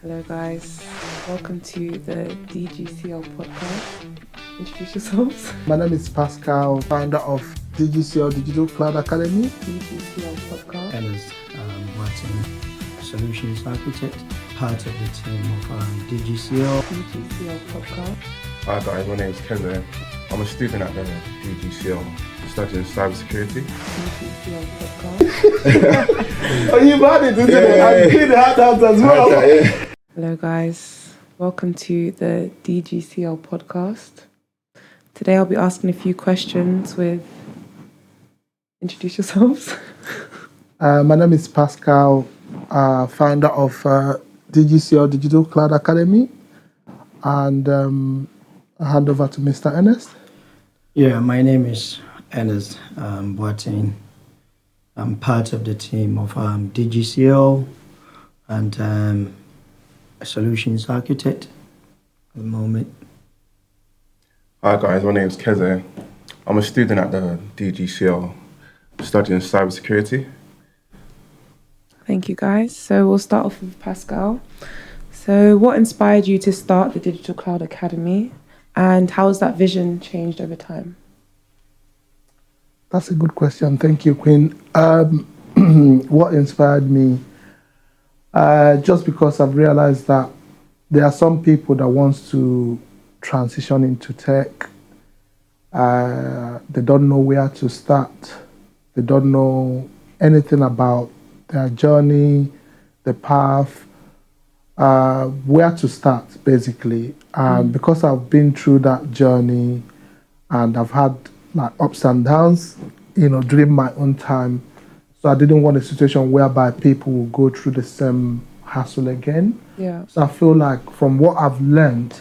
Hello, guys. Welcome to the DGCL podcast. Introduce yourselves. My name is Paschal, founder of DGCL Digital Cloud Academy. DGCL podcast. And as working solutions architect, part of the team of DGCL. DGCL podcast. Hi guys, my name is Keze. I'm a student at the DGCL studying Cybersecurity. DGCL podcast. Oh, you got it, isn't it? I did that as well. Hello, guys. Welcome to the DGCL podcast. Today I'll be asking a few questions with... Introduce yourselves. My name is Paschal, founder of DGCL Digital Cloud Academy. And I hand over to Mr. Ernest. Yeah, my name is Ernest Boateng. I'm part of the team of DGCL and a solutions architect at the moment. Hi guys, my name is Keze. I'm a student at the DGCL studying Cybersecurity. Thank you, guys. So we'll start off with Pascal. So what inspired you to start the Digital Cloud Academy, and how has that vision changed over time? That's a good question. Thank you, Queen. What inspired me? Just because I've realized that there are some people that wants to transition into tech. They don't know where to start. They don't know anything about their journey, the path, where to start, basically. And because I've been through that journey and I've had like ups and downs, during my own time, so I didn't want a situation whereby people will go through the same hassle again. Yeah. So I feel like from what I've learned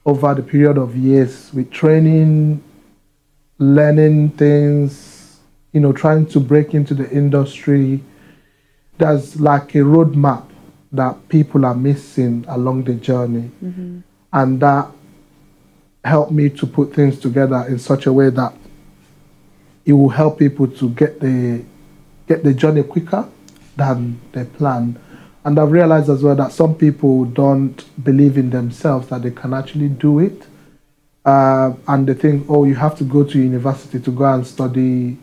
over the period of years with training, learning things, trying to break into the industry, there's like a roadmap that people are missing along the journey. Mm-hmm. And that helped me to put things together in such a way that it will help people to get the journey quicker than they plan. And I've realized as well that some people don't believe in themselves that they can actually do it. And they think, you have to go to university to go and study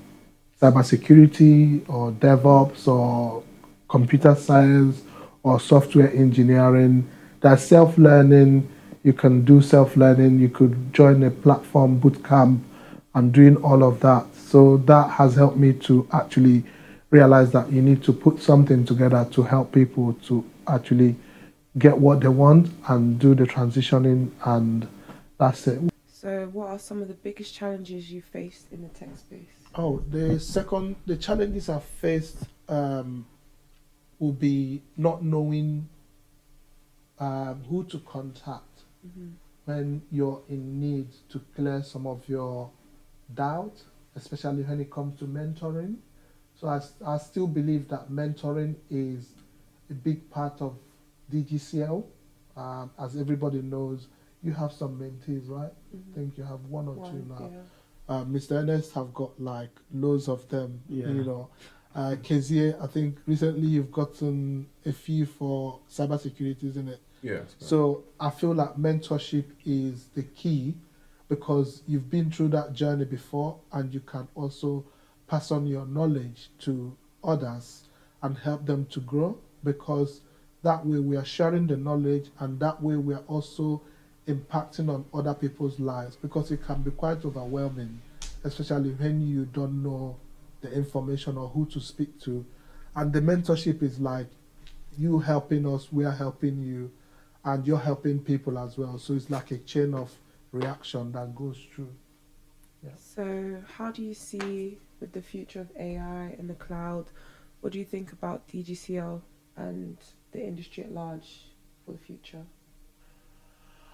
cybersecurity or DevOps or computer science or software engineering. That's self-learning. You can do self-learning. You could join a platform bootcamp and doing all of that. So that has helped me to actually realize that you need to put something together to help people to actually get what they want and do the transitioning, and that's it. So what are some of the biggest challenges you faced in the tech space? The challenges I've faced will be not knowing who to contact when you're in need to clear some of your doubt, especially when it comes to mentoring. So I still believe that mentoring is a big part of DGCL. As everybody knows, you have some mentees, right? I think you have one or two now. Yeah. Mr. Ernest have got like loads of them, Yeah. Kezier, I think recently you've gotten a few for cybersecurity, isn't it? Yeah. So I feel like mentorship is the key, because you've been through that journey before and you can also pass on your knowledge to others and help them to grow, because that way we are sharing the knowledge and that way we are also impacting on other people's lives, because it can be quite overwhelming, especially when you don't know the information or who to speak to. And the mentorship is like you helping us, we are helping you, and you're helping people as well. So it's like a chain of reaction that goes through. Yeah. So how do you see with the future of AI and the cloud, what do you think about DGCL and the industry at large for the future?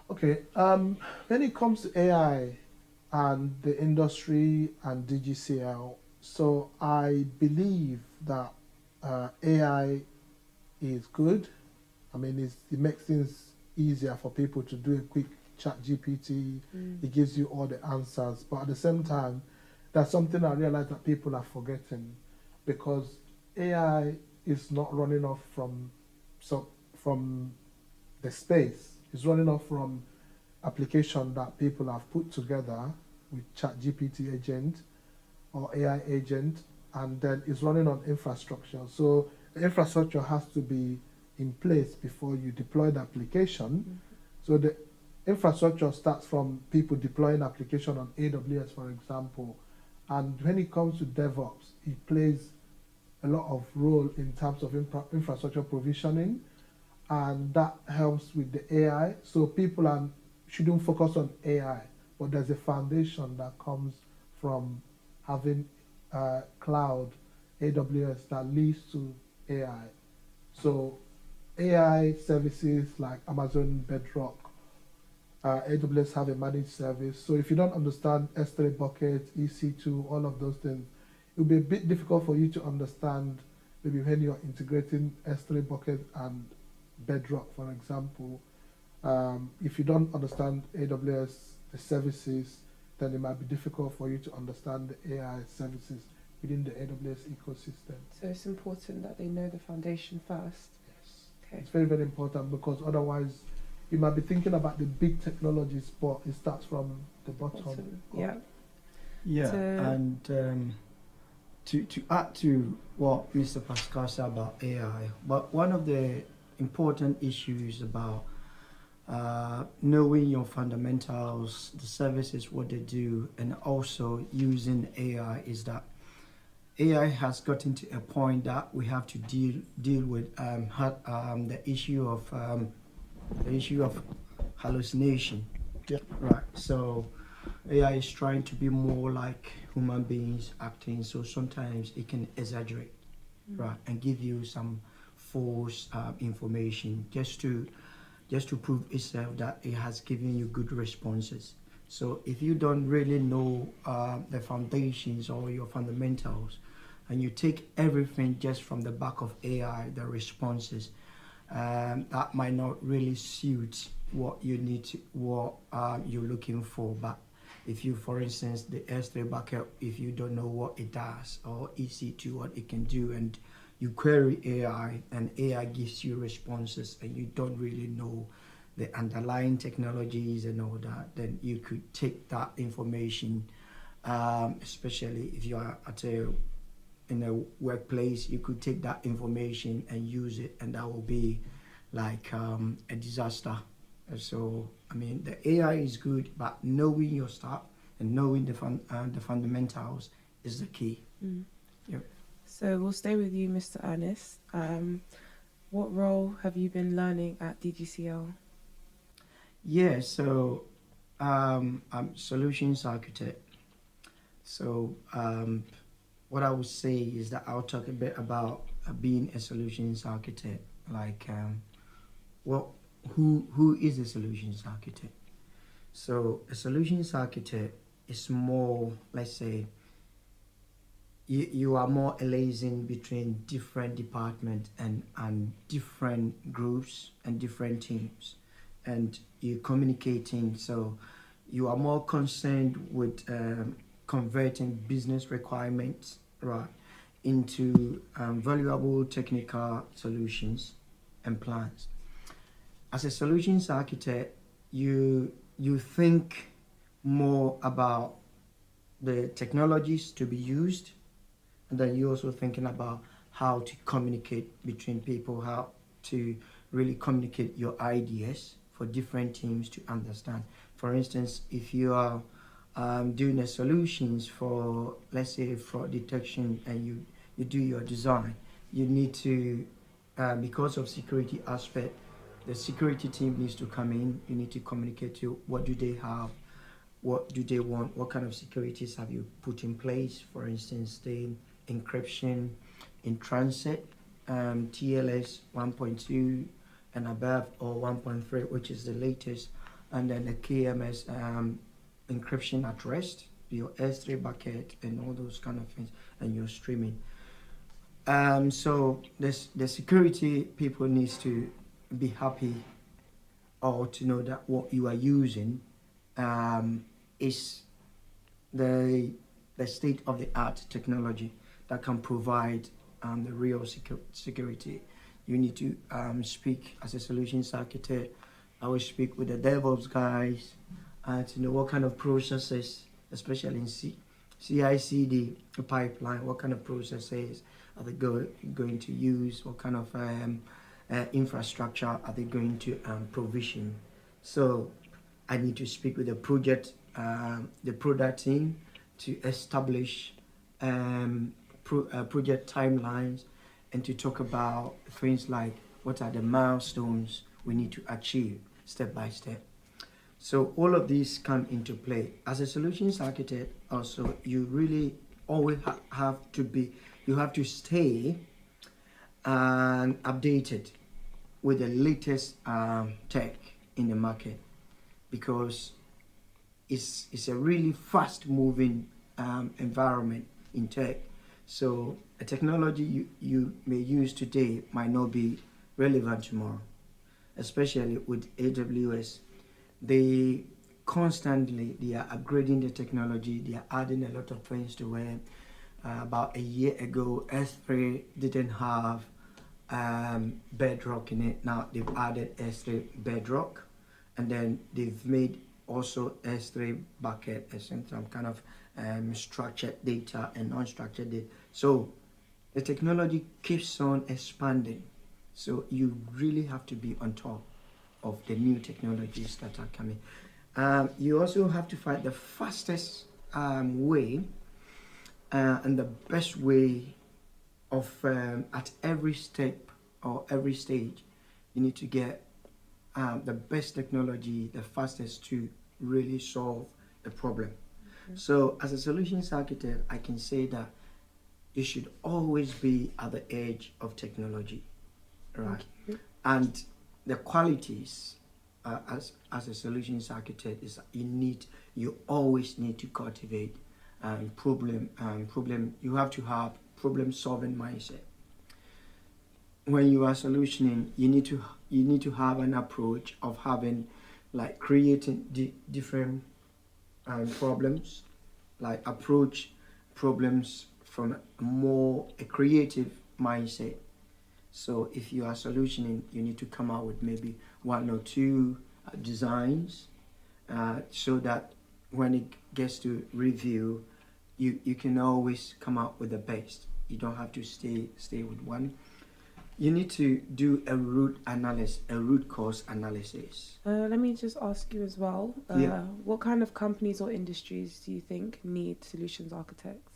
Okay, when it comes to AI and the industry and DGCL, so I believe that AI is good. I mean, it makes things easier for people to do a quick chat GPT. It gives you all the answers. But at the same time, that's something I realize that people are forgetting, because AI is not running off from the space is running off from application that people have put together with ChatGPT agent or AI agent, and then it's running on infrastructure. So the infrastructure has to be in place before you deploy the application. So the infrastructure starts from people deploying application on AWS, for example. And when it comes to DevOps, it plays a lot of role in terms of infrastructure provisioning, and that helps with the AI. So people shouldn't focus on AI, but there's a foundation that comes from having cloud, AWS, that leads to AI. So AI services like Amazon Bedrock, AWS have a managed service. So if you don't understand S3 bucket, EC2, all of those things, it will be a bit difficult for you to understand maybe when you're integrating S3 bucket and Bedrock, for example. If you don't understand AWS, the services, then it might be difficult for you to understand the AI services within the AWS ecosystem. So it's important that they know the foundation first. Yes. Okay. It's very, very important, because otherwise you might be thinking about the big technologies, but it starts from the bottom. Yeah. Yeah, So- and to add to what Mr. Paschal said about AI, but one of the important issues about knowing your fundamentals, the services, what they do, and also using AI is that AI has gotten to a point that we have to deal with the issue of hallucination. Yeah. Right. So AI is trying to be more like human beings acting. So sometimes it can exaggerate, right, and give you some false information just to prove itself that it has given you good responses. So if you don't really know the foundations or your fundamentals, and you take everything just from the back of AI, the responses, that might not really suit what you need to, what you're looking for. But if you, for instance, the S3 bucket, if you don't know what it does, or EC2, what it can do, and you query AI and AI gives you responses, and you don't really know the underlying technologies and all that, then you could take that information, especially if you are in a workplace, you could take that information and use it, and that will be like a disaster. So, I mean, the AI is good, but knowing your stuff and knowing the fundamentals is the key. Yep. So we'll stay with you, Mr. Ernest. What role have you been learning at DGCL? Yeah, so I'm solutions architect. So what I would say is that I'll talk a bit about being a solutions architect. Like, who is a solutions architect? So a solutions architect is more, let's say, you are more liaising between different departments and different groups and different teams, and you're communicating. So you are more concerned with converting business requirements, right, into valuable technical solutions and plans. As a solutions architect, you think more about the technologies to be used, and then you're also thinking about how to communicate between people, how to really communicate your ideas for different teams to understand. For instance, if you are doing a solutions for, let's say, fraud detection, and you do your design, you need to, because of security aspect, the security team needs to come in. You need to communicate to what do they have, what do they want, what kind of securities have you put in place. For instance, the encryption in transit, TLS 1.2 and above, or 1.3, which is the latest, and then the KMS encryption at rest, your S3 bucket, and all those kind of things, and your streaming. So the security people needs to be happy, or to know that what you are using is the state of the art technology that can provide the real security you need to speak as a solutions architect. I will speak with the DevOps guys to know what kind of processes, especially in CI/CD pipeline, what kind of processes are they going to use, what kind of infrastructure are they going to provision. So I need to speak with the product team to establish project timelines and to talk about things like what are the milestones we need to achieve step by step. So all of these come into play. As a solutions architect, also, you really always have to stay updated with the latest tech in the market, because it's a really fast moving environment in tech. So a technology you may use today might not be relevant tomorrow, especially with AWS. They constantly are upgrading the technology. They are adding a lot of things to it. About a year ago, S3 didn't have Bedrock in it. Now they've added S3 Bedrock, and then they've made also S3 bucket as some kind of structured data and unstructured data. So the technology keeps on expanding. So you really have to be on top of the new technologies that are coming. You also have to find the fastest way and the best way of at every step or every stage. You need to get the best technology, the fastest to really solve the problem. Mm-hmm. So as a solutions architect, I can say that you should always be at the edge of technology, right? And the qualities as a solutions architect is you always need to cultivate problem. You have to have problem solving mindset. When you are solutioning, you need to have an approach of having like creating different problems, like approach problems from a creative mindset. So if you are solutioning, you need to come out with maybe one or two designs so that when it gets to review, you can always come out with the best. You don't have to stay with one. You need to do a root cause analysis. Let me just ask you as well, what kind of companies or industries do you think need solutions architects?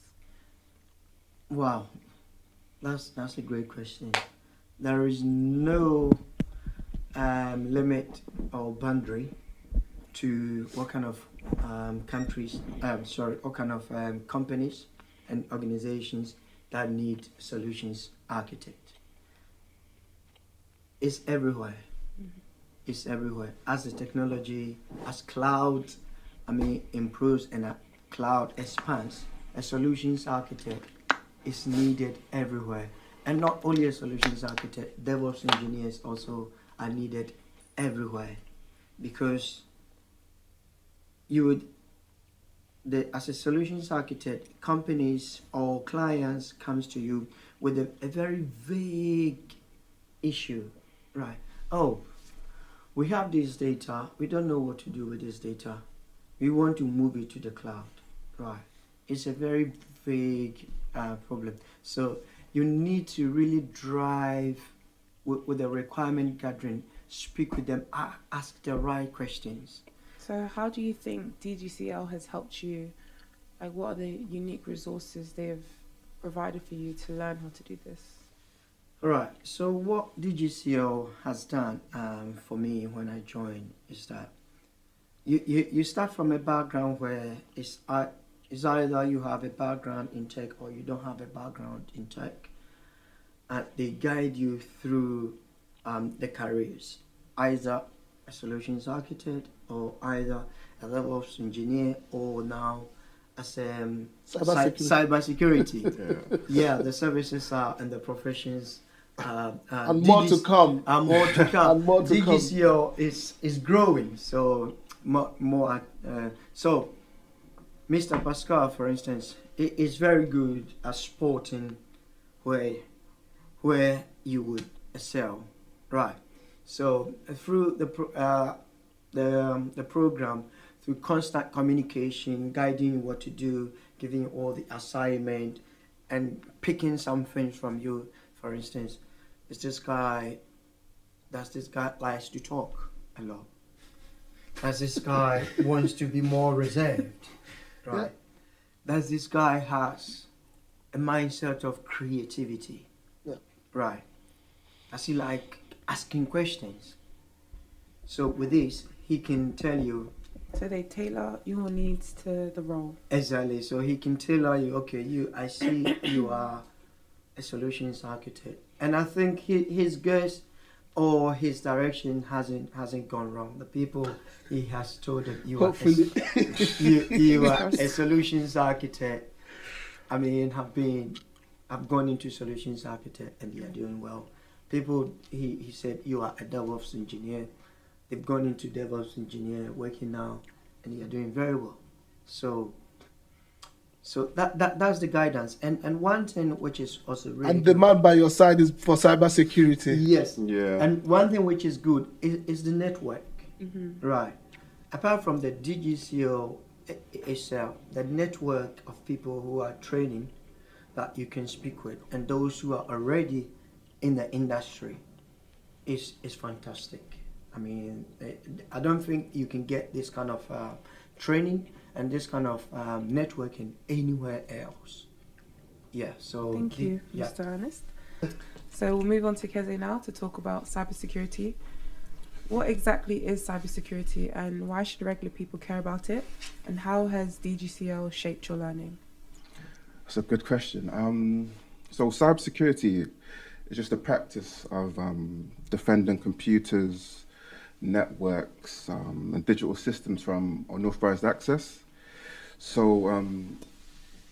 Wow, that's a great question. There is no limit or boundary to what kind of companies and organizations that need solutions architect. It's everywhere. Mm-hmm. It's everywhere. As the technology, as cloud, improves and cloud expands, a solutions architect is needed everywhere. And not only a solutions architect, DevOps engineers also are needed everywhere, because as a solutions architect, companies or clients comes to you with a very vague issue, right? Oh, we have this data. We don't know what to do with this data. We want to move it to the cloud, right? It's a very vague problem. So you need to really drive with the requirement gathering, speak with them, ask the right questions. So how do you think DGCL has helped you? Like, what are the unique resources they have provided for you to learn how to do this? All right. So what DGCL has done for me when I joined is that you start from a background where it's either you have a background in tech or you don't have a background in tech. And they guide you through the careers, either a solutions architect or either a DevOps engineer or now as cybersecurity. Yeah, the services are and the professions and more to come. And more to come. And more to DGCL is growing, so more. So, Mr. Paschal, for instance, is very good at sporting where you would excel, right? So through the program, through constant communication, guiding you what to do, giving you all the assignment, and picking some things from you. For instance, is this guy? Does this guy likes to talk a lot? Does this guy wants to be more reserved? Right. Does this guy has a mindset of creativity? Yeah. Right. Does he like asking questions? So with this, he can tell you So they tailor your needs to the role. exactly. So he can tell you, okay, I see you are a solutions architect, and I think his guess or his direction hasn't gone wrong. The people he has told them you Hopefully. you are a solutions architect. I mean, I've gone into solutions architect and they are doing well. People, he said you are a DevOps engineer. They've gone into DevOps engineer working now, and they are doing very well. So that's the guidance. And one thing which is also really And the man by your side is for cybersecurity. yes, Yeah. and one thing which is good is the network, right? Apart from the DGCL itself, the network of people who are training that you can speak with, and those who are already in the industry, is fantastic. I mean, I don't think you can get this kind of training and this kind of networking anywhere else. Yeah. So Thank you, Yeah. Mr. Ernest. So we'll move on to Keze now to talk about cybersecurity. What exactly is cybersecurity and why should regular people care about it? And how has DGCL shaped your learning? That's a good question. So cybersecurity is just the practice of defending computers, networks, and digital systems from unauthorized access. So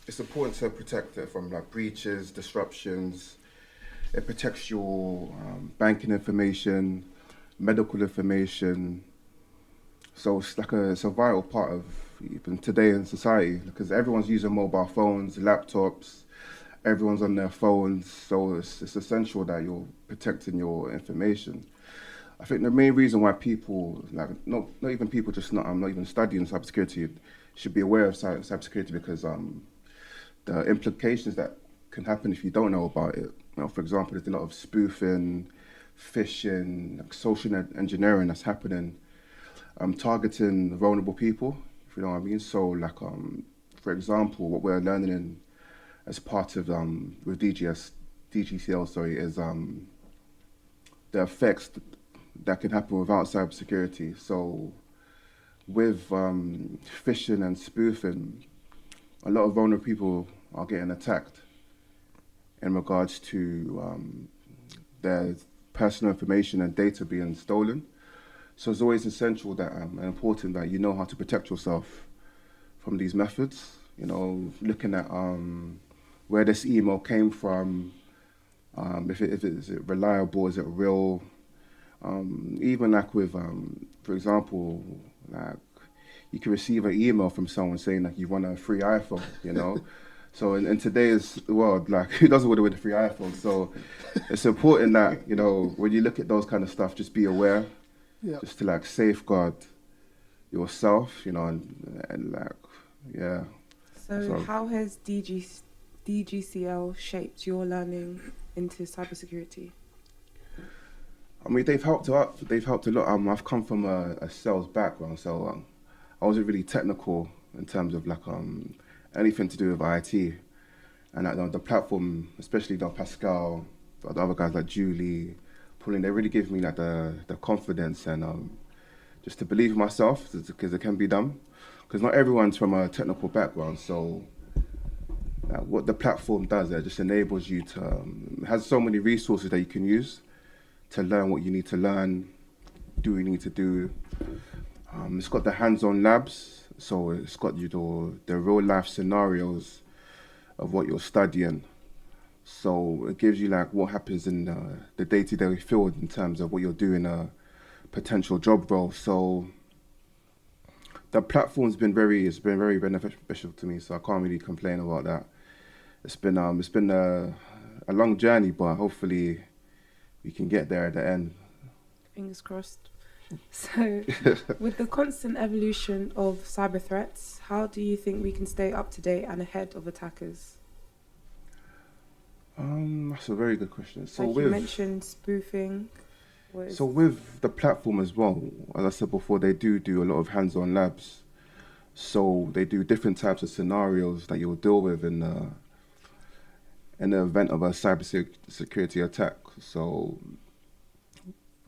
it's important to protect it from like breaches, disruptions. It protects your banking information, medical information. So it's a vital part of even today in society because everyone's using mobile phones, laptops, everyone's on their phones. So it's essential that you're protecting your information. I think the main reason why people, like not even people just not even studying cybersecurity, should be aware of cybersecurity because the implications that can happen if you don't know about it. You know, for example, there's a lot of spoofing, phishing, like social engineering that's happening, targeting vulnerable people, if you know what I mean. So, like, for example, what we're learning as part of with DGCL, sorry, is the effects that can happen without cybersecurity. So, with phishing and spoofing, a lot of vulnerable people are getting attacked in regards to their personal information and data being stolen. So it's always essential that and important that you know how to protect yourself from these methods. You know, looking at where this email came from, if it is it reliable, is it real? Even like with, for example, like you can receive an email from someone saying like you want a free iPhone, you know. So in today's world, like who doesn't want to win a free iPhone? So it's important that, you know, when you look at those kind of stuff, just be aware, just to like safeguard yourself, you know, and like, yeah. So how has DGCL shaped your learning into cybersecurity? I mean, they've helped a lot. I've come from a sales background, so I wasn't really technical in terms of like anything to do with IT. And the platform, especially Paschal, the other guys like Julie, Pauline, they really gave me like the confidence and just to believe in myself because it can be done. Because not everyone's from a technical background, so what the platform does, it just enables you to, it has so many resources that you can use to learn what you need to learn, do what you need to do. It's got the hands-on labs, so it's got you the real-life scenarios of what you're studying. So it gives you like what happens in the day-to-day field in terms of what you're doing, a potential job role. So the platform's been very beneficial to me. So I can't really complain about that. It's been a long journey, but hopefully we can get there at the end. Fingers crossed. So, with the constant evolution of cyber threats, how do you think we can stay up to date and ahead of attackers? That's a very good question. So Like you mentioned spoofing. So with the platform as well, as I said before, they do a lot of hands-on labs. So they do different types of scenarios that you'll deal with in the event of a cybersecurity attack. So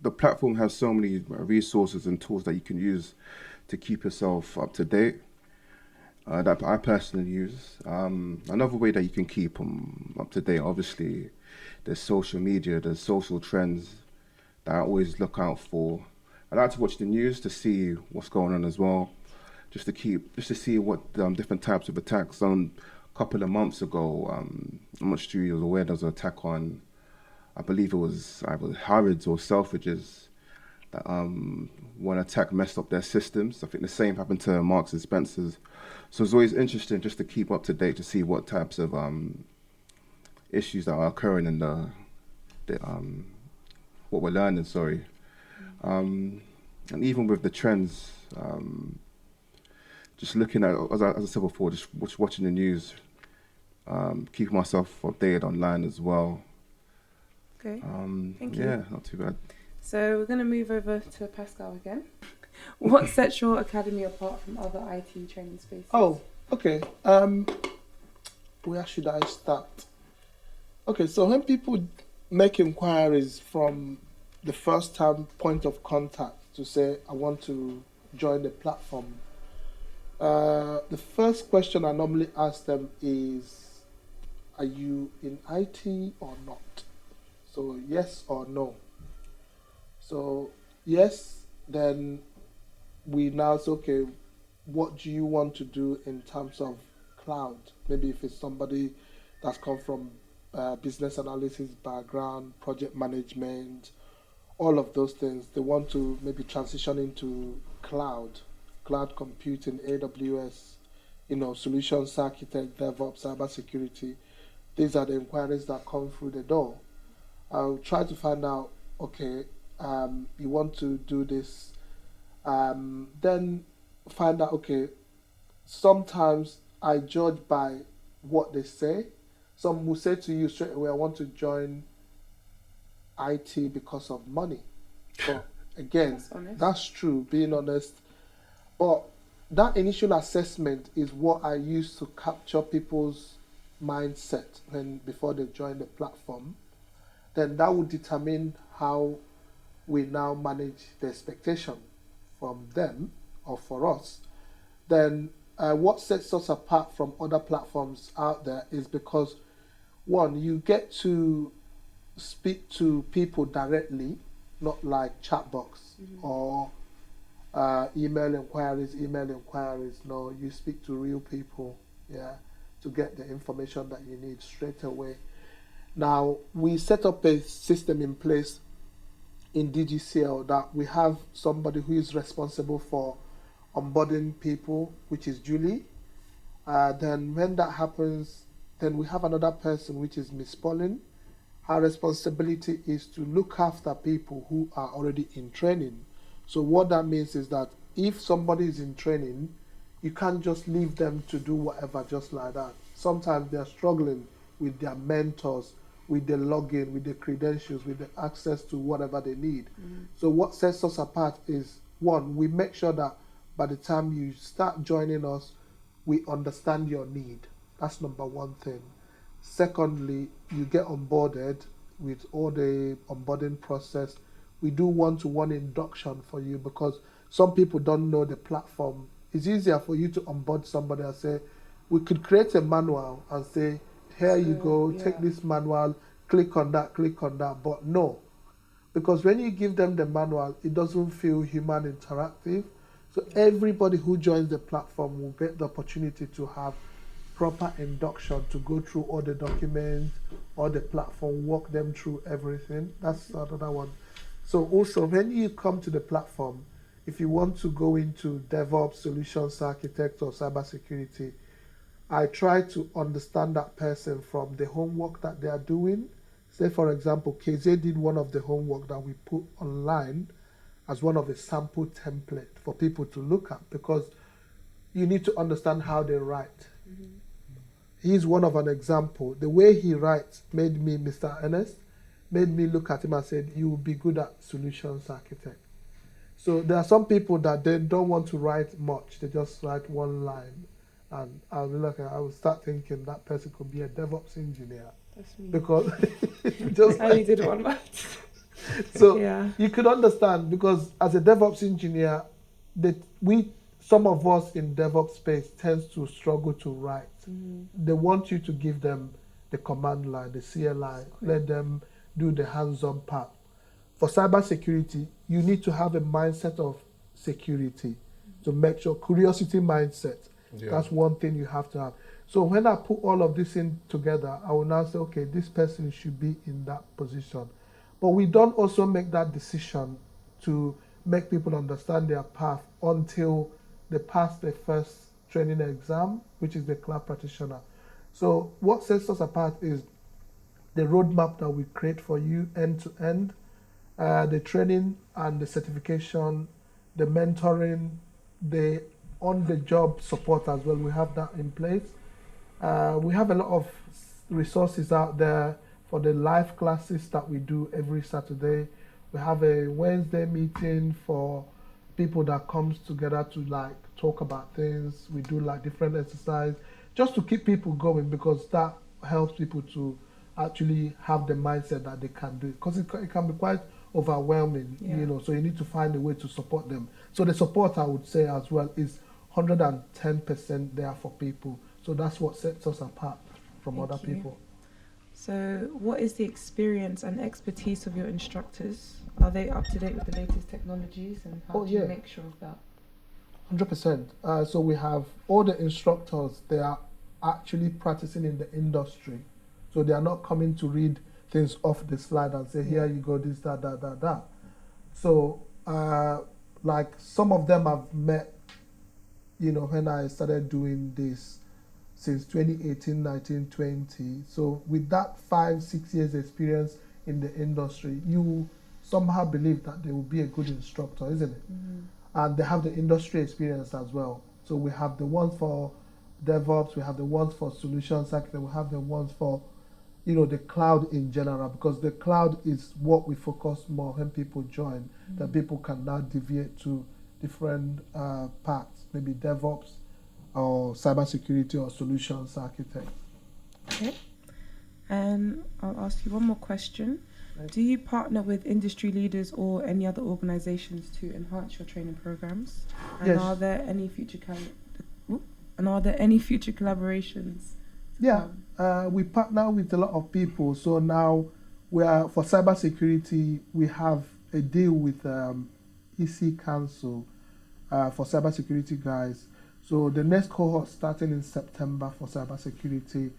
the platform has so many resources and tools that you can use to keep yourself up to date. That I personally use. Another way that you can keep up to date, obviously, there's social media, there's social trends that I always look out for. I like to watch the news to see what's going on as well, just to see what different types of attacks. A couple of months ago, I'm not sure you're aware, there was an attack on, I believe it was either Harrods or Selfridges. That one attack messed up their systems. I think the same happened to Marks and Spencer's. So it's always interesting just to keep up to date to see what types of issues that are occurring in the what we're learning. And even with the trends, just looking at, as I said before, just watching the news, keeping myself updated online as well. Okay. Thank you. Yeah, not too bad. So we're going to move over to Paschal again. What sets your academy apart from other IT training spaces? Oh, okay. Where should I start? Okay, so when people make inquiries from the first time point of contact to say, I want to join the platform, the first question I normally ask them is, are you in IT or not? So yes or no. So yes, then we now say, okay, what do you want to do in terms of cloud? Maybe if it's somebody that's come from business analysis background, project management, all of those things, they want to maybe transition into cloud computing, AWS, solutions architect, DevOps, cybersecurity. These are the inquiries that come through the door. I'll try to find out, okay, you want to do this, then find out, okay, sometimes I judge by what they say. Some will say to you straight away, I want to join IT because of money. But again, that's true, being honest. But that initial assessment is what I use to capture people's mindset before they join the platform. Then that will determine how we now manage the expectation from them or for us. Then what sets us apart from other platforms out there is because, one, you get to speak to people directly, not like chat box or email inquiries. No, you speak to real people, to get the information that you need straight away. Now, we set up a system in place in DGCL that we have somebody who is responsible for onboarding people, which is Julie. Then when that happens, then we have another person, which is Miss Pauline. Her responsibility is to look after people who are already in training. So what that means is that if somebody is in training, you can't just leave them to do whatever just like that. Sometimes they're struggling with their mentors, with the login, with the credentials, with the access to whatever they need. So what sets us apart is, one, we make sure that by the time you start joining us, we understand your need. That's number one thing. Secondly, you get onboarded with all the onboarding process. We do one-to-one induction for you because some people don't know the platform. It's easier for you to onboard somebody and say, we could create a manual and say, here you go, take this manual, click on that, but no. Because when you give them the manual, it doesn't feel human interactive. So everybody who joins the platform will get the opportunity to have proper induction, to go through all the documents, all the platform, walk them through everything. That's another one. So also, when you come to the platform, if you want to go into DevOps, solutions architect, or cybersecurity, I try to understand that person from the homework that they are doing, Say, for example, KZ did one of the homework that we put online as one of the sample template for people to look at, because you need to understand how they write. He's one of an example. The way he writes made me, Mr. Ernest, made me look at him and said, you will be good at solutions architect. So there are some people that they don't want to write much. They just write one line. And I'll be like, I will start thinking that person could be a DevOps engineer. That's me. Because just I only did one word. so Yeah. you could understand, because as a DevOps engineer, some of us in DevOps space tends to struggle to write. They want you to give them the command line, the CLI, let them do the hands-on part. For cybersecurity, you need to have a mindset of security to make sure, curiosity mindset. Yeah. That's one thing you have to have. So when I put all of this in together, I will now say, okay, this person should be in that position. But we don't also make that decision to make people understand their path until they pass the first training exam, which is the cloud practitioner. So what sets us apart is the roadmap that we create for you end to end, the training and the certification, the mentoring, the on-the-job support as well. We have that in place. We have a lot of resources out there for the live classes that we do every Saturday. We have a Wednesday meeting for people that comes together to like talk about things. We do like different exercise just to keep people going, because that helps people to actually have the mindset that they can do it, because it can be quite overwhelming, so you need to find a way to support them. So the support, I would say as well, is 110% there for people. So that's what sets us apart from other people. So what is the experience and expertise of your instructors? Are they up to date with the latest technologies, and how do you make sure of that? 100%. So we have all the instructors, they are actually practicing in the industry. So they are not coming to read things off the slide and say, here you go, this, that. So like some of them I've met, when I started doing this since 2018, 19, 20. So with that 5-6 years experience in the industry, you somehow believe that they will be a good instructor, isn't it? And they have the industry experience as well. So we have the ones for DevOps, we have the ones for solutions architect, we have the ones for the cloud in general, because the cloud is what we focus more when people join, that people can now deviate to different paths, maybe DevOps or cybersecurity or solutions architect. Okay. And I'll ask you one more question. Right. Do you partner with industry leaders or any other organizations to enhance your training programs? And yes. Are there any future collaborations? Yeah, we partner with a lot of people. So now for cybersecurity, we have a deal with EC Council for cybersecurity guys. So the next cohort starting in September for cybersecurity,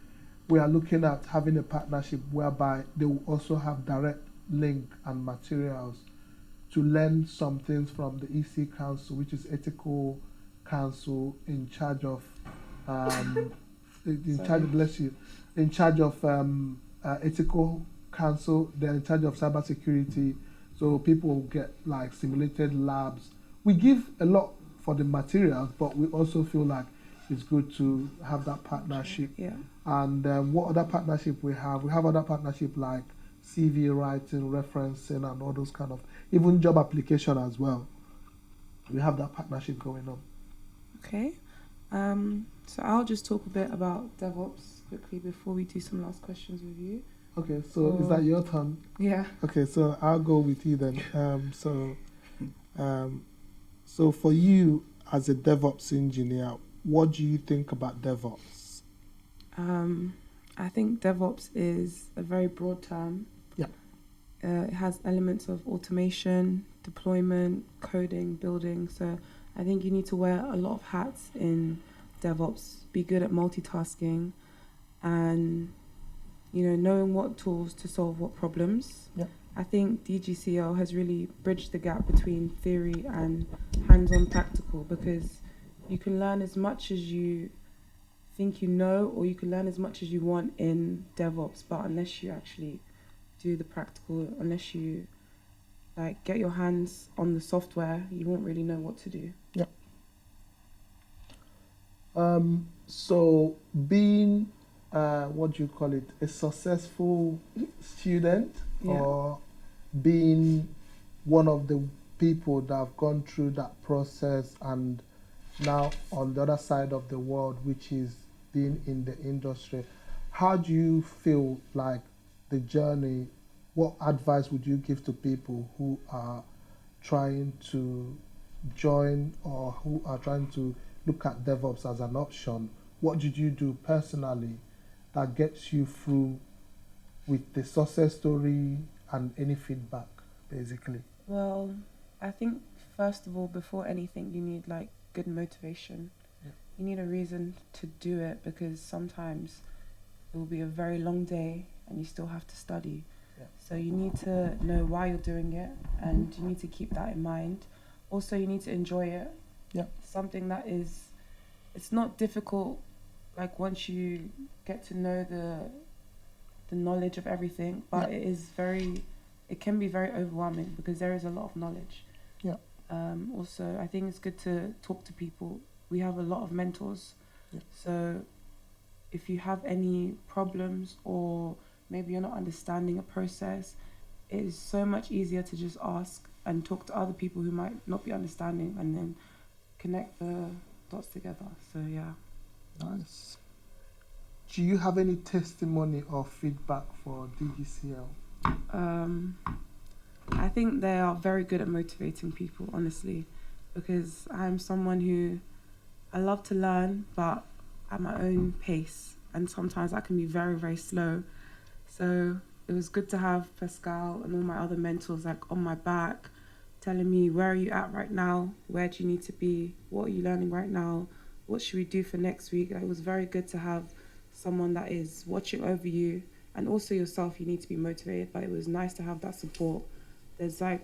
we are looking at having a partnership whereby they will also have direct link and materials to learn some things from the EC Council, which is Ethical Council in charge of in charge of Ethical Council. They're in charge of cybersecurity, so people will get like simulated labs. We give a lot for the materials, but we also feel like it's good to have that partnership. Yeah. And what other partnership we have? We have other partnership like CV writing, referencing, and all those kind of, even job application as well. We have that partnership going on. Okay. So I'll just talk a bit about DevOps quickly before we do some last questions with you. Okay, so is that your turn? Yeah. Okay, so I'll go with you then. So for you as a DevOps engineer, what do you think about DevOps? I think DevOps is a very broad term. Yeah. It has elements of automation, deployment, coding, building. So I think you need to wear a lot of hats in DevOps, be good at multitasking, and knowing what tools to solve what problems. Yeah. I think DGCL has really bridged the gap between theory and hands-on practical, because you can learn as much as you think you know, or you can learn as much as you want in DevOps, but unless you actually do the practical. Unless you like get your hands on the software, you won't really know what to do. So being, what do you call it, a successful student, Yeah. or being one of the people that have gone through that process and now on the other side of the world, which is being in the industry, how do you feel like the journey? What advice would you give to people who are trying to join or who are trying to look at DevOps as an option? What did you do personally that gets you through with the success story and any feedback, basically? Well, I think first of all, before anything, you need like good motivation. Yeah. You need a reason to do it, because sometimes it will be a very long day and you still have to study. Yeah. So you need to know why you're doing it, and you need to keep that in mind. Also, you need to enjoy it. Yeah. Something that is, it's not difficult, like once you get to know the knowledge of everything, but Yeah. it can be very overwhelming because there is a lot of knowledge. Yeah. Also, I think it's good to talk to people. We have a lot of mentors. Yeah. So if you have any problems, or maybe you're not understanding a process, it is so much easier to just ask and talk to other people who might not be understanding, and then connect the dots together. So yeah. Nice. Do you have any testimony or feedback for DGCL? I think they are very good at motivating people, honestly, because I'm someone who, I love to learn, but at my own pace, and sometimes I can be very, very slow. So it was good to have Paschal and all my other mentors like on my back, telling me, where are you at right now? Where do you need to be? What are you learning right now? What should we do for next week? It was very good to have someone that is watching over you, and also yourself. You need to be motivated, but it was nice to have that support. There's like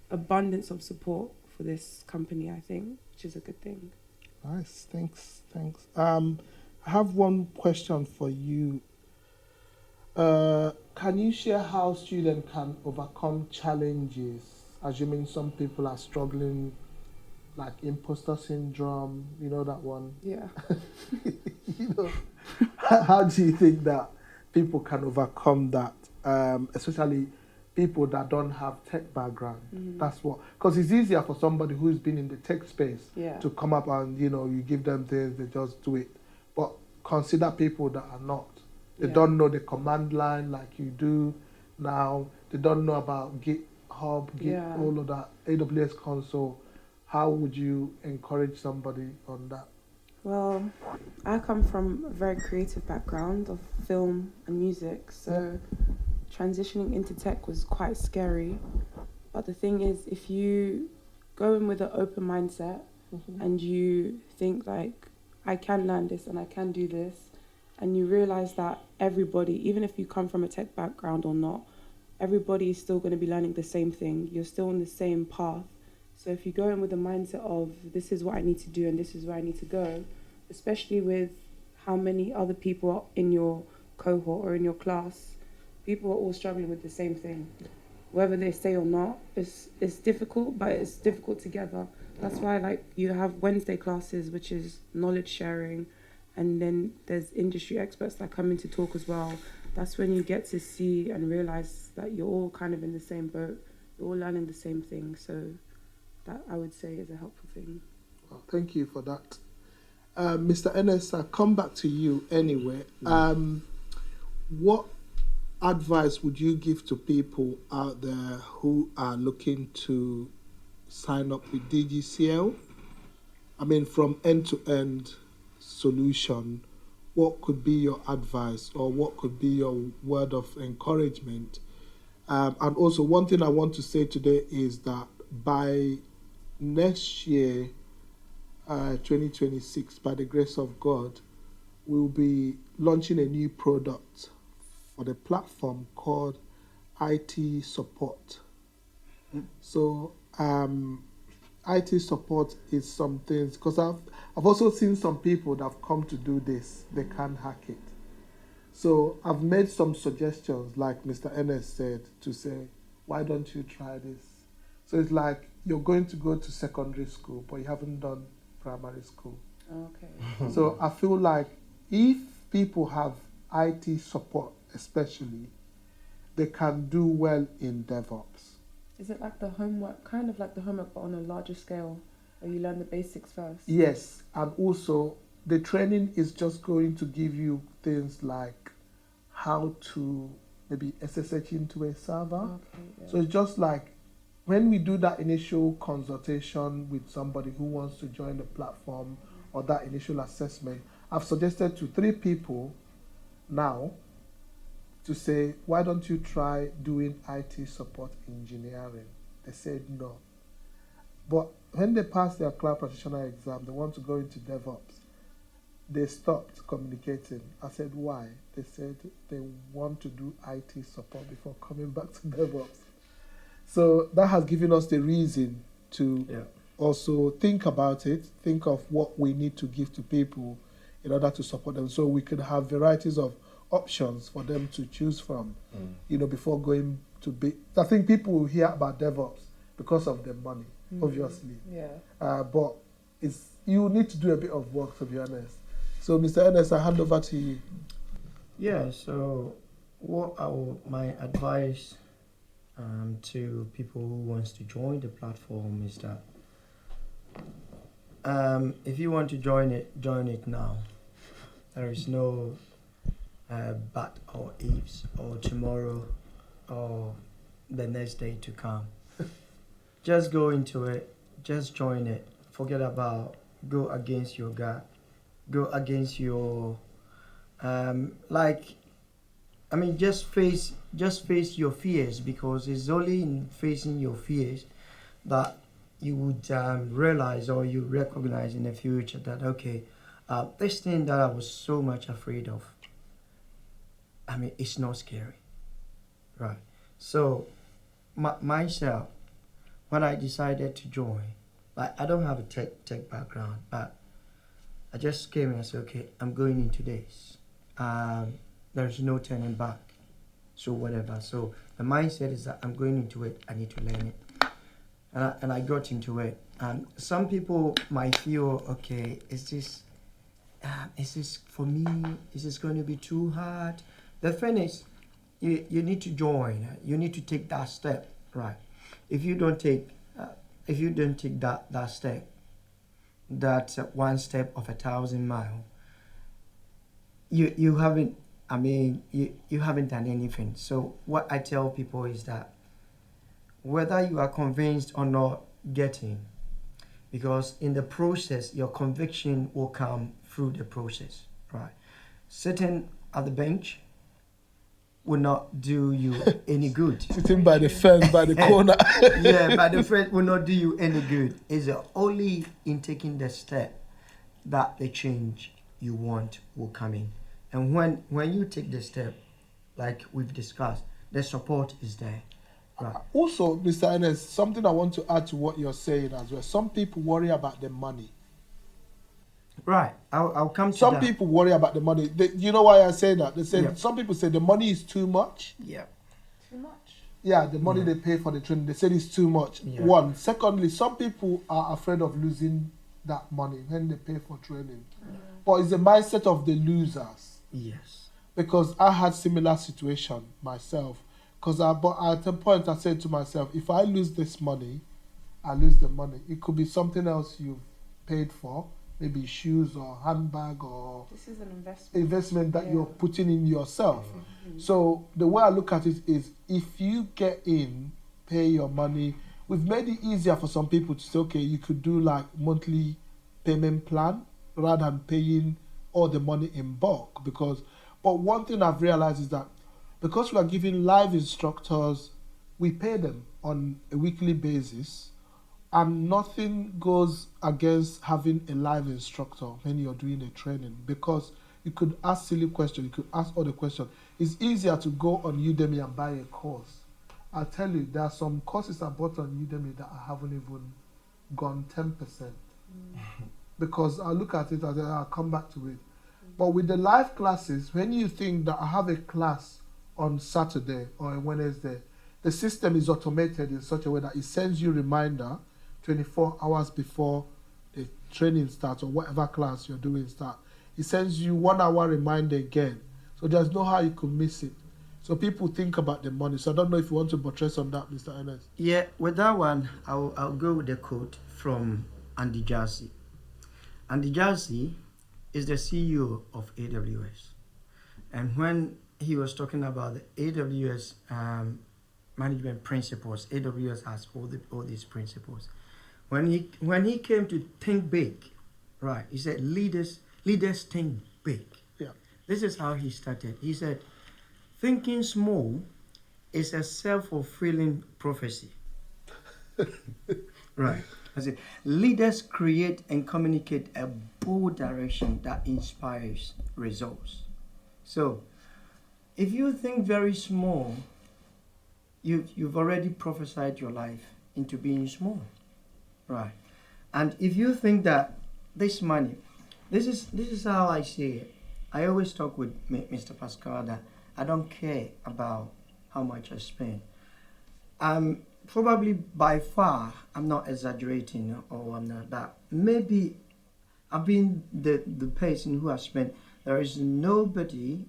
abundance of support for this company, I think, which is a good thing. Nice, thanks. I have one question for you. Can you share how students can overcome challenges, assuming some people are struggling, like imposter syndrome, you know that one? Yeah. You know, how do you think that people can overcome that, especially people that don't have tech background? Mhm. That's what, because it's easier for somebody who's been in the tech space Yeah. to come up and, you know, you give them things, they just do it. But consider people that are not. They Yeah. don't know the command line like you do now. They don't know about GitHub, Yeah. all of that, AWS console. How would you encourage somebody on that? Well, I come from a very creative background of film and music, so transitioning into tech was quite scary. But the thing is, if you go in with an open mindset and you think like, I can learn this and I can do this, and you realize that everybody, even if you come from a tech background or not, everybody is still going to be learning the same thing. You're still on the same path. So if you go in with the mindset of, this is what I need to do and this is where I need to go, especially with how many other people are in your cohort or in your class, people are all struggling with the same thing. Whether they say or not, it's difficult, but it's difficult together. That's why like you have Wednesday classes, which is knowledge sharing, and then there's industry experts that come in to talk as well. That's when you get to see and realize that you're all kind of in the same boat. You're all learning the same thing. So that I would say is a helpful thing. Well, thank you for that. Mr. Ennis, I'll come back to you anyway. What advice would you give to people out there who are looking to sign up with DGCL? I mean, from end-to-end solution, what could be your advice, or what could be your word of encouragement? And also, one thing I want to say today is that by next year, 2026, by the grace of God, we'll be launching a new product for the platform called IT support. So IT support is something, because I've also seen some people that have come to do this, they can't hack it. So I've made some suggestions, like Mr. Ennis said, to say, why don't you try this? So it's like you're going to go to secondary school, but you haven't done primary school. Okay. So I feel like if people have IT support, especially, they can do well in DevOps. Is it like the homework, kind of like the homework, but on a larger scale, where you learn the basics first? Yes, and also the training is just going to give you things like how to maybe SSH into a server. Okay, yeah. So it's just like when we do that initial consultation with somebody who wants to join the platform or that initial assessment, I've suggested to 3 people now to say, why don't you try doing IT support engineering? They said no. But when they pass their cloud practitioner exam, they want to go into DevOps. They stopped communicating. I said, why? They said they want to do IT support before coming back to DevOps. So that has given us the reason to also think about it, think of what we need to give to people in order to support them. So we could have varieties of options for them to choose from, before going to be. I think people will hear about DevOps because of the money, obviously. Yeah. But you need to do a bit of work, to be honest. So, Mr. Ernest, I hand over to you. Yeah, so my advice to people who wants to join the platform is that if you want to join it now. There is no but or ifs or tomorrow or the next day to come. Just go into it, just join it. Forget about go against your gut, go against your just face your fears, because it's only in facing your fears that you would realize or you recognize in the future that this thing that I was so much afraid of, it's not scary, right? So myself, when I decided to join, I don't have a tech background, but I just came and said, okay, I'm going into this. There's no turning back. So whatever. So the mindset is that I'm going into it. I need to learn it. And I got into it. And some people might feel, okay, is this for me? Is this going to be too hard? The thing is, you need to join. You need to take that step, right? If you don't take that step, that one step of 1,000 miles, you haven't done anything. So what I tell people is that whether you are convinced or not, getting, because in the process your conviction will come through the process, right? Sitting at the bench will not do you any good. Sitting by the fence, by the corner. Yeah, by the fence will not do you any good. It's only in taking the step that the change you want will come in. And when you take the step, like we've discussed, the support is there. Right. Also, Mr. Ernest, something I want to add to what you're saying as well. Some people worry about the money. Right, I'll come to Some that. people worry about the money. You know why I say that? They say some people say the money is too much. Yeah. Too much? Yeah, the money they pay for the training, they say it's too much. Yeah. One. Secondly, some people are afraid of losing that money when they pay for training. But it's the mindset of the losers. Yes. Because I had similar situation myself. But at a point I said to myself, if I lose this money, I lose the money. It could be something else you've paid for, maybe shoes or handbag or this is an investment that you're putting in yourself. So the way I look at it is, if you get in, pay your money. We've made it easier for some people to say, okay, you could do like monthly payment plan rather than paying all the money in bulk. But one thing I've realized is that because we are giving live instructors, we pay them on a weekly basis, and nothing goes against having a live instructor when you're doing a training, because you could ask silly questions, you could ask other questions. It's easier to go on Udemy and buy a course. I'll tell you, there are some courses I bought on Udemy that I haven't even gone 10%. Because I look at it and I'll come back to it. But with the live classes, when you think that I have a class on Saturday or on Wednesday, the system is automated in such a way that it sends you reminder 24 hours before the training starts or whatever class you're doing start. It sends you 1 hour reminder again. So there's no how you could miss it. So people think about the money. So I don't know if you want to buttress on that, Mr. Ernest. Yeah, with that one, I'll go with the quote from Andy Jassy. Andy Jassy is the CEO of AWS. And when he was talking about the AWS management principles, AWS has all these principles. When he came to think big, right, he said leaders think big. Yeah. This is how he started. He said, thinking small is a self-fulfilling prophecy. Right. I said, leaders create and communicate a bold direction that inspires results. So, if you think very small, you've already prophesied your life into being small. Right. And if you think that this money, this is how I see it. I always talk with Mr. Paschal that I don't care about how much I spend. Probably by far, I'm not exaggerating or I'm not that. Maybe I've been the person who has spent. There is nobody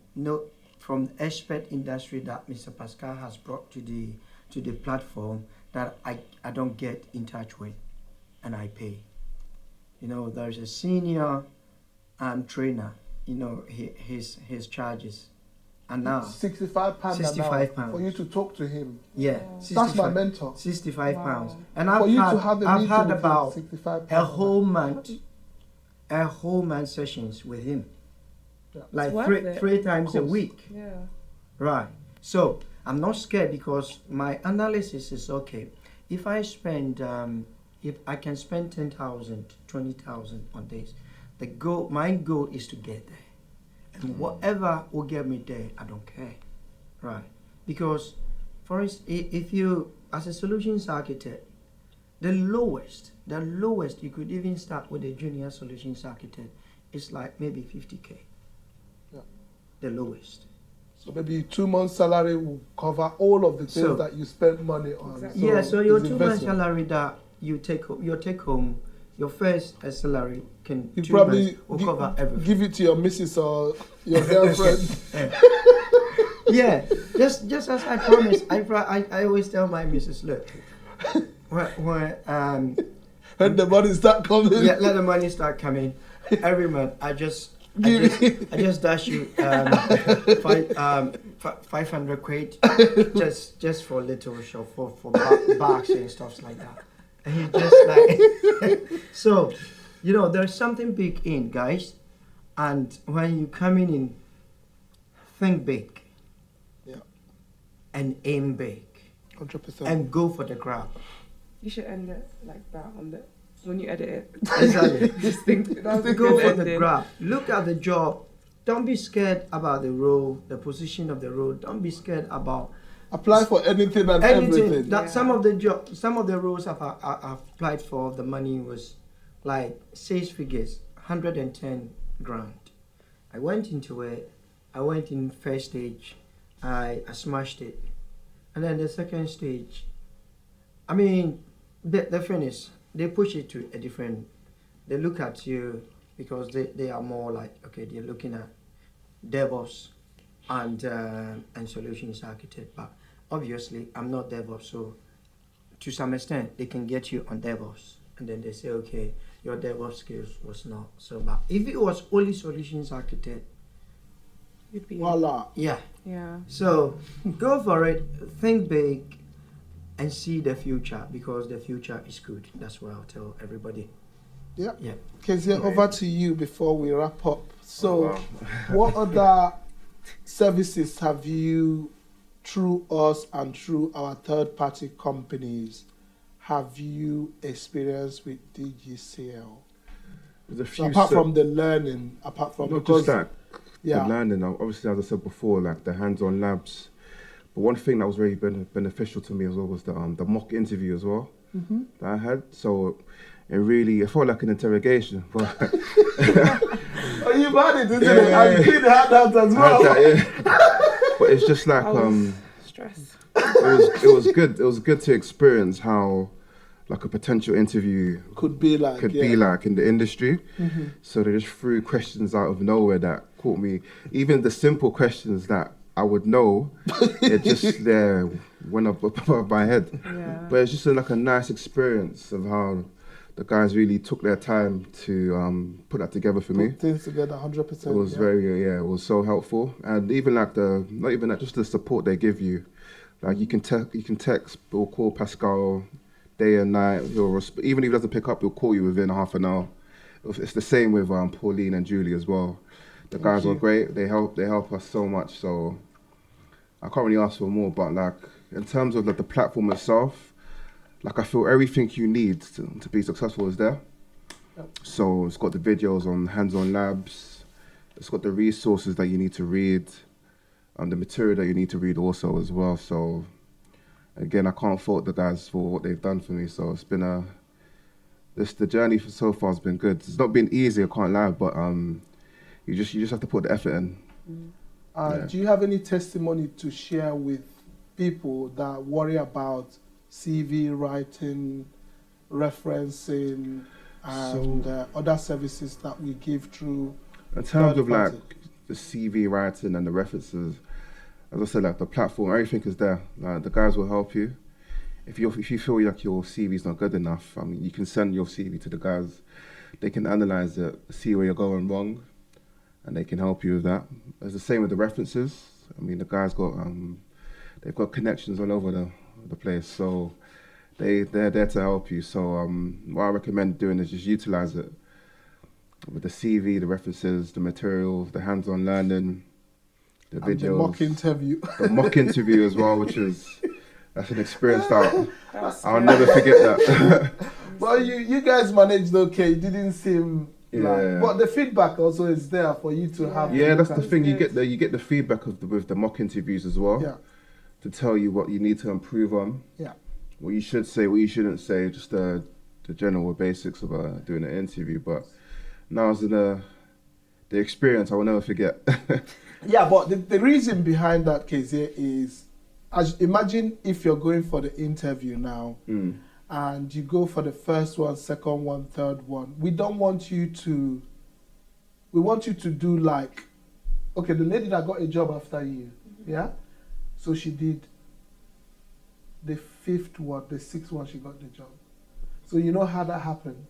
from the expert industry that Mr. Paschal has brought to the platform that I don't get in touch with and I pay. There's a senior trainer, his charges. And now £65 £65 for you to talk to him. Yeah, That's my mentor. £65. Wow. And For you to have a I've meeting had with him, about £65 a whole month sessions with him. Yeah. Like It's worth it. three times a week. Yeah. Right. So I'm not scared because my analysis is okay. If I spend if I can spend 10,000, 20,000 on this, my goal is to get there. And whatever will get me there, I don't care. Right. Because for instance, if you as a solutions architect, the lowest you could even start with a junior solutions architect is like maybe 50K. Yeah. The lowest. So maybe 2 months' salary will cover all of the things that you spend money on. Exactly. So your it's 2 months investment. salary that you take home, your first salary can You 2 probably months will cover everything. give it to your missus or your girlfriend. Yeah, just as I promised, I always tell my missus, look, when the money start coming. yeah, let the money start coming every month. I just dash you 500 quid just for little show for bags and stuff like that. And he just like so, there's something big in, guys, and when you come in, think big. Yeah. And aim big. 100%. And go for the grab. You should end it like that when you edit it. Exactly. Just think that was a Go good for the ending. grab. Look at the job. Don't be scared about the role, the position of the role. Don't be scared about Apply for anything and everything. That Yeah. some of the roles I've applied for, the money was like 6 figures, 110 grand. I went into it. I went in first stage. I smashed it, and then the second stage. I mean, the finish. They push it to a different. They look at you because they are more like, okay, they're looking at DevOps and solutions architect, but obviously I'm not DevOps, so to some extent they can get you on DevOps, and then they say, okay, your DevOps skills was not so bad. If it was only solutions architect, You'd be Voila. yeah. Yeah. So go for it, think big, and see the future, because the future is good. That's what I'll tell everybody. Yeah. Yeah. Kezia, over to you before we wrap up. So, wow. what other services have you, through us and through our third-party companies, have you experienced with DGCL? There's a So few apart from the learning, not just that, yeah, the learning. Obviously, as I said before, like the hands-on labs. But one thing that was very beneficial to me as well was the mock interview as well that I had. So it felt like an interrogation. But Oh, you've had it, isn't Yeah, it? yeah, And yeah. Kid had that as I well. had that, yeah. But it's just like Stress. it was good. It was good to experience how like a potential interview Could be like, be like in the industry. So they just threw questions out of nowhere that caught me. Even the simple questions that I would know, it just went up above my head. Yeah. But it's just like a nice experience of how the guys really took their time to put that together for me. Put things together 100%. It was it was so helpful, and even like not even that, just the support they give you. Like you can text or call Paschal day and night. Even if he doesn't pick up, he'll call you within half an hour. It's the same with Pauline and Julie as well. The guys were great. They help us so much. So I can't really ask for more. But like in terms of like the platform itself, like I feel everything you need to be successful is there. So it's got the videos on hands-on labs. It's got the resources that you need to read, and the material that you need to read also as well. So again, I can't fault the guys for what they've done for me. So it's been the journey so far has been good. It's not been easy, I can't lie, but you just have to put the effort in. Do you have any testimony to share with people that worry about CV writing, referencing, and other services that we give through? In terms of third-party? like the CV writing and the references, as I said, like the platform, everything is there. Like the guys will help you. If you feel like your CV is not good enough, I mean, you can send your CV to the guys. They can analyze it, see where you're going wrong, and they can help you with that. It's the same with the references. I mean, the guys they've got connections all over the place, so they're there to help you. So what I recommend doing is just utilize it with the CV, the references, the materials, the hands-on learning, the And videos, the mock interview. the mock interview as well, that's an experience that I'll good. never forget that. Well, you guys managed okay. It didn't seem Yeah. but the feedback also is there for you to have. Yeah, that's to the look thing. at. You get the feedback with the mock interviews as well. Yeah. To tell you what you need to improve on. Yeah. What you should say, what you shouldn't say, just the general basics of doing an interview. But now as in the experience, I will never forget. Yeah, but the reason behind that case here is, imagine if you're going for the interview now, and you go for the first one, second one, third one. We want you to do like, okay, the lady that got a job after you, yeah? So she did the fifth one, the sixth one, she got the job. So you know how that happened?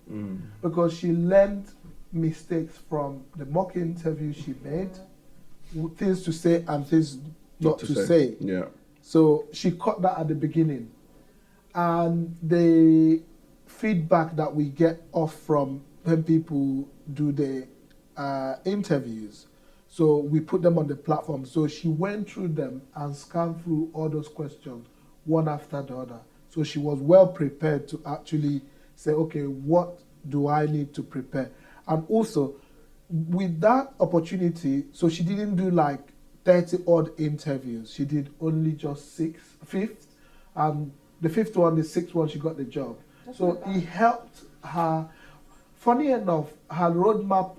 Because she learned mistakes from the mock interview she made, things to say and things not to say. Yeah. So she caught that at the beginning. And the feedback that we get off from when people do the interviews, so we put them on the platform. So she went through them and scanned through all those questions, one after the other. So she was well prepared to actually say, okay, what do I need to prepare? And also, with that opportunity, so she didn't do like 30 odd interviews. She did only just fifth. The fifth one, the sixth one, she got the job. So it helped her. Funny enough, her roadmap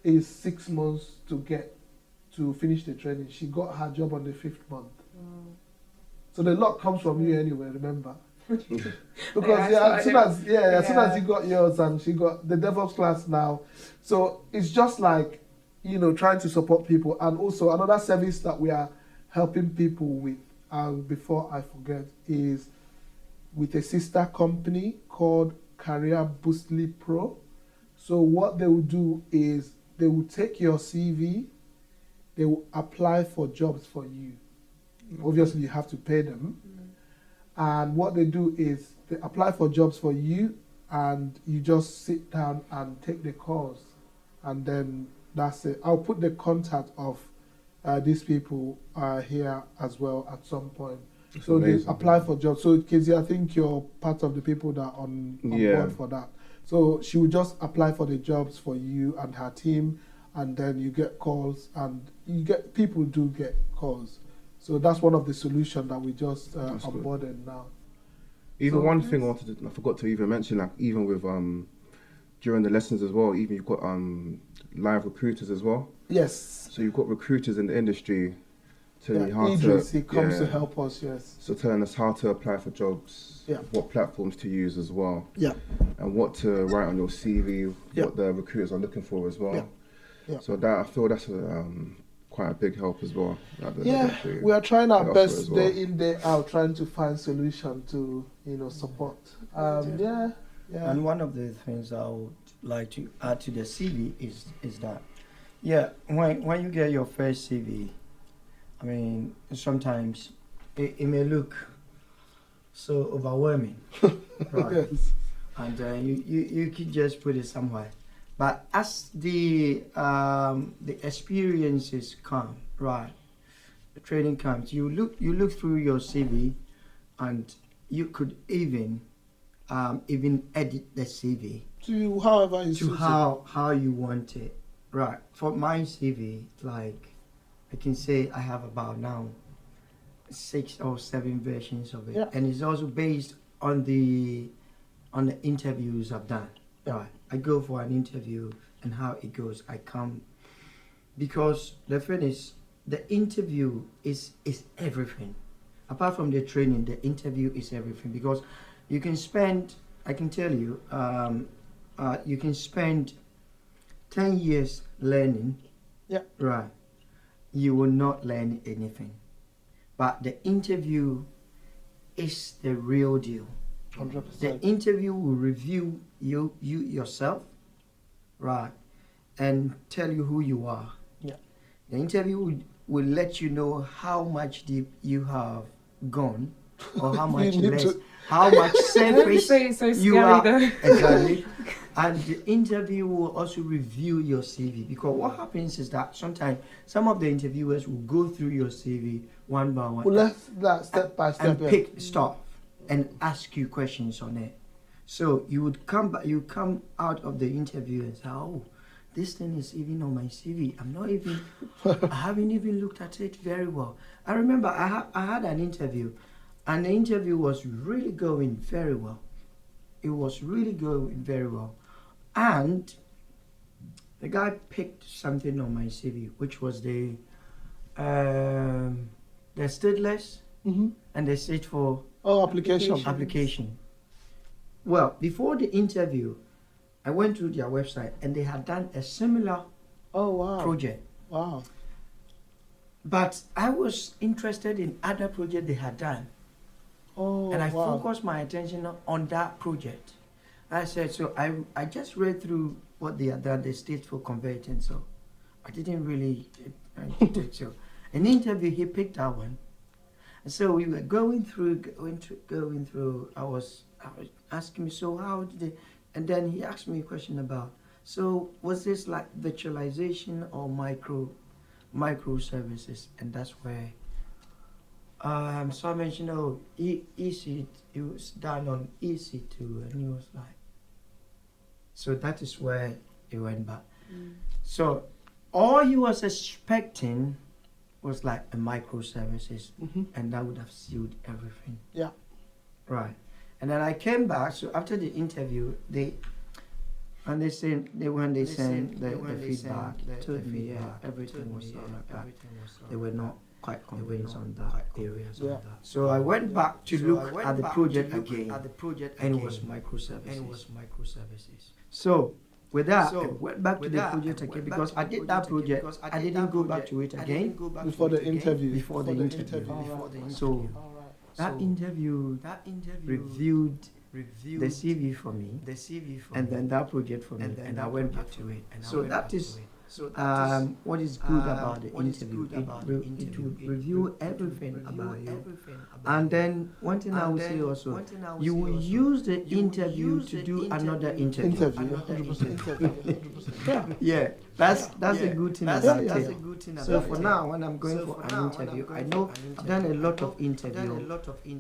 is 6 months to finish the training. She got her job on the 5th month. So the luck comes from you anyway, remember? Because as soon as you got yours and she got the DevOps class now. So it's just like, trying to support people. And also another service that we are helping people with, before I forget, is with a sister company called Career Boostly Pro. So what they will do is they will take your CV, they will apply for jobs for you. Obviously, you have to pay them. And what they do is they apply for jobs for you, and you just sit down and take the course. And then that's it. I'll put the contact of these people here as well at some point. That's so amazing. They apply for jobs. So Casey, I think you're part of the people that are on board for that. So she will just apply for the jobs for you and her team, and then you get calls, and people do get calls. So that's one of the solutions that we just onboarded now. Even one thing I forgot to even mention, like even with during the lessons as well, even you've got live recruiters as well. Yes. So you've got recruiters in the industry telling you how Idris, to. he comes to help us. Yes. So telling us how to apply for jobs, Yeah. what platforms to use as well, Yeah. and what to write on your CV, Yeah. what the recruiters are looking for as well. Yeah. Yeah. So that I feel that's quite a big help as well. We are trying our offer best as well. day in, day out, trying to find solution to support. Yeah. And one of the things I would like to add to the CV is that, yeah, when you get your first CV, I mean, sometimes it may look so overwhelming, right? Yes. And you could just put it somewhere. But as the experiences come, right, the training comes, you look through your CV, and you could even edit the CV To however you to how you want it. Right. For my CV, like I can say I have about now 6 or 7 versions of it, Yeah. and it's also based on the interviews I've done. Right. I go for an interview and how it goes. I come because the thing is, the interview is everything. Apart from the training, the interview is everything, because you can spend, I can tell you, you can spend 10 years learning. Yeah. Right. You will not learn anything. But the interview is the real deal. 100%. The interview will review you yourself, right, and tell you who you are. Yeah. The interview will let you know how much deep you have gone, or how much You need less, to- how much surface Say it's so you scary are. though. Exactly. And the interview will also review your CV, because what happens is that sometimes some of the interviewers will go through your CV one by one. Well, let's that step by step. And Yeah. pick stuff and ask you questions on it. So you would come back, you come out of the interview and say, oh, this thing is even on my CV. I haven't even looked at it very well. I remember I had an interview, and the interview was really going very well. It was really going very well. And the guy picked something on my CV, which was the stateless Mm-hmm. and the state for Application. application. Well, before the interview, I went to their website and they had done a similar Oh wow. project. Wow. But I was interested in other project they had done, Oh and I wow. focused my attention on that project. I said, so I just read through what they had done, the state for converting, so I didn't really take so. An interview, he picked that one. And so we were going through. I was asking me, so how did they? And then he asked me a question about, so was this like virtualization or microservices? And that's where. So I mentioned, oh, EC. It was done on EC2, and he was like. So that is where it went back. So all he was expecting was like a microservices, Mm-hmm. and that would have sealed everything. Yeah. Right. And then I came back. So after the interview, when they sent the feedback, they told me, yeah, everything was all right, but they were not quite convinced on that area. Yeah. So I went back to look at the project again, and it was microservices. So with that, I went back to the project again, because I did that project. I didn't go back to it again Before the interview. before the interview. So that interview reviewed the CV for me, and then that project for me, and I went back to it. So that is what is good about the interview. It will review everything about you. And then one thing I will say also, you will use the interview to do another interview. Interview. 100%. Yeah, that's a good thing about it. So for it. now, when I'm going for an interview, I know I've done a lot of interview.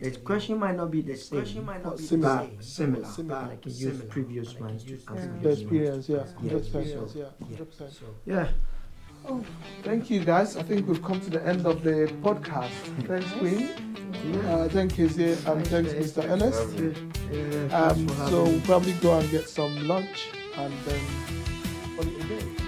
The question might not be the same, But similar. but similar. But I can use previous ones to answer The experience, yeah. Yeah. 100%. Yeah. 100%. Yeah. Thank you, guys. I think we've come to the end of the podcast. Thanks, Queen. Thank you, and thanks, Mr. Ernest. So we'll probably go and get some lunch and fully engaged.